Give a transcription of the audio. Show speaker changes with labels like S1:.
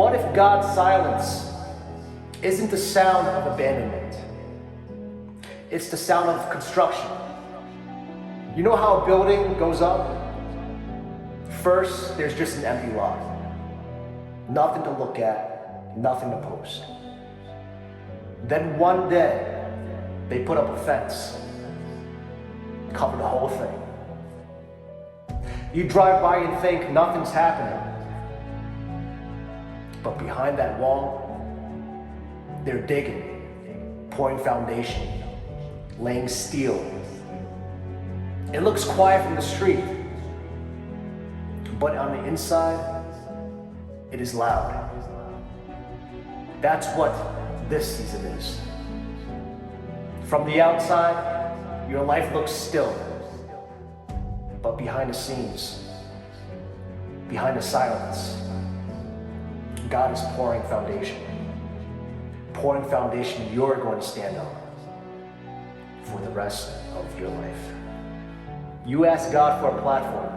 S1: What if God's silence isn't the sound of abandonment? It's the sound of construction. You know how a building goes up? First, there's just an empty lot. Nothing to look at, nothing to post. Then one day, they put up a fence, cover the whole thing. You drive by and think nothing's happening. But behind that wall, they're digging, pouring foundation, laying steel. It looks quiet from the street, but on the inside, it is loud. That's what this season is. From the outside, your life looks still, but behind the scenes, behind the silence, God is pouring foundation you're going to stand on for the rest of your life. You ask God for a platform.